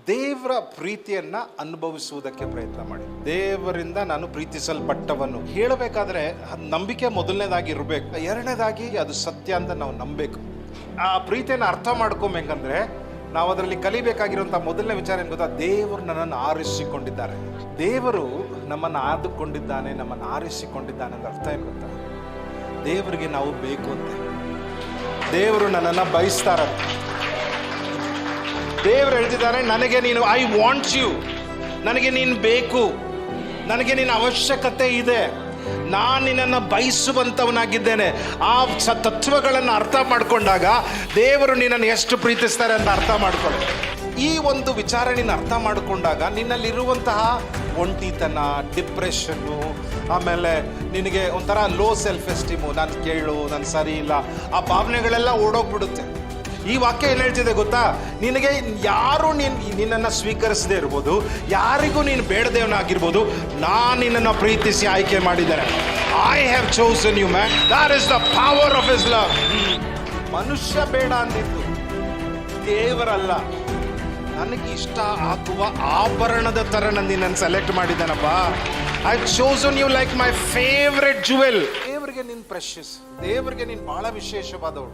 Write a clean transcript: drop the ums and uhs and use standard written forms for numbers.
ದೇವರ ಪ್ರೀತಿಯನ್ನ ಅನುಭವಿಸುವುದಕ್ಕೆ ಪ್ರಯತ್ನ ಮಾಡಿ. ದೇವರಿಂದ ನಾನು ಪ್ರೀತಿಸಲ್ಪಟ್ಟವನು ಹೇಳಬೇಕಾದ್ರೆ ನಂಬಿಕೆ ಮೊದಲನೇದಾಗಿ ಇರಬೇಕು. ಎರಡನೇದಾಗಿ ಅದು ಸತ್ಯ ಅಂತ ನಾವು ನಂಬಬೇಕು. ಆ ಪ್ರೀತಿಯನ್ನು ಅರ್ಥ ಮಾಡ್ಕೊಬೇಕಂದ್ರೆ ನಾವು ಅದರಲ್ಲಿ ಕಲಿಬೇಕಾಗಿರುವಂಥ ಮೊದಲನೇ ವಿಚಾರ ಏನು ಗೊತ್ತಾ? ದೇವರು ನನ್ನನ್ನು ಆರಿಸಿಕೊಂಡಿದ್ದಾರೆ. ದೇವರು ನಮ್ಮನ್ನು ಆದುಕೊಂಡಿದ್ದಾನೆ, ನಮ್ಮನ್ನು ಆರಿಸಿಕೊಂಡಿದ್ದಾನೆ ಅಂತ ಅರ್ಥ ಏನು ಗೊತ್ತಾ? ದೇವರಿಗೆ ನಾವು ಬೇಕು ಅಂತೆ. ದೇವರು ನನ್ನನ್ನು ಬಯಸ್ತಾರಂತೆ. ದೇವರು ಹೇಳ್ತಿದ್ದಾರೆ, ನನಗೆ ನೀನು, ಐ ವಾಂಟ್ ಯು, ನನಗೆ ನೀನು ಬೇಕು, ನನಗೆ ನಿನ್ನ ಅವಶ್ಯಕತೆ ಇದೆ, ನಾನು ನಿನ್ನನ್ನು ಬಯಸುವಂಥವನಾಗಿದ್ದೇನೆ. ಆ ತತ್ವಗಳನ್ನು ಅರ್ಥ ಮಾಡಿಕೊಂಡಾಗ ದೇವರು ನಿನ್ನನ್ನು ಎಷ್ಟು ಪ್ರೀತಿಸ್ತಾರೆ ಅಂತ ಅರ್ಥ ಮಾಡ್ಕೊಳ್ಳಿ. ಈ ಒಂದು ವಿಚಾರ ನೀನು ಅರ್ಥ ಮಾಡಿಕೊಂಡಾಗ ನಿನ್ನಲ್ಲಿರುವಂತಹ ಒಂಟಿತನ, ಡಿಪ್ರೆಷನ್ನು, ಆಮೇಲೆ ನಿನಗೆ ಒಂಥರ ಲೋ ಸೆಲ್ಫ್ ಎಸ್ಟೀಮು, ನಾನು ಕೇಳು, ನಾನು ಸರಿ ಇಲ್ಲ, ಆ ಭಾವನೆಗಳೆಲ್ಲ ಓಡೋಗ್ಬಿಡುತ್ತೆ. ಈ ವಾಕ್ಯ ಏನು ಹೇಳ್ತಿದೆ ಗೊತ್ತಾ? ನಿನಗೆ ಯಾರು ನಿನ್ನನ್ನು ಸ್ವೀಕರಿಸದೇ ಇರ್ಬೋದು, ಯಾರಿಗೂ ನೀನು ಬೇಡದೇವನಾಗಿರ್ಬೋದು, ನಾನು ನಿನ್ನನ್ನು ಪ್ರೀತಿಸಿ ಆಯ್ಕೆ ಮಾಡಿದ್ದೇನೆ. I have chosen you man, that is the power of his love. ಮನುಷ್ಯ ಬೇಡ ಅಂದಿದ್ದು, ದೇವರಲ್ಲ. ನನಗೆ ಇಷ್ಟ ಆಗುವ ಆಭರಣದ ಥರ ನಿನ್ನನ್ನು ಸೆಲೆಕ್ಟ್ ಮಾಡಿದ್ದಾನಪ್ಪ. I chosen you like my favourite jewel. ದೇವರಿಗೆ ನೀನು ಪ್ರೆಷಸ್, ದೇವರಿಗೆ ನೀನು ಬಹಳ ವಿಶೇಷವಾದವಳು.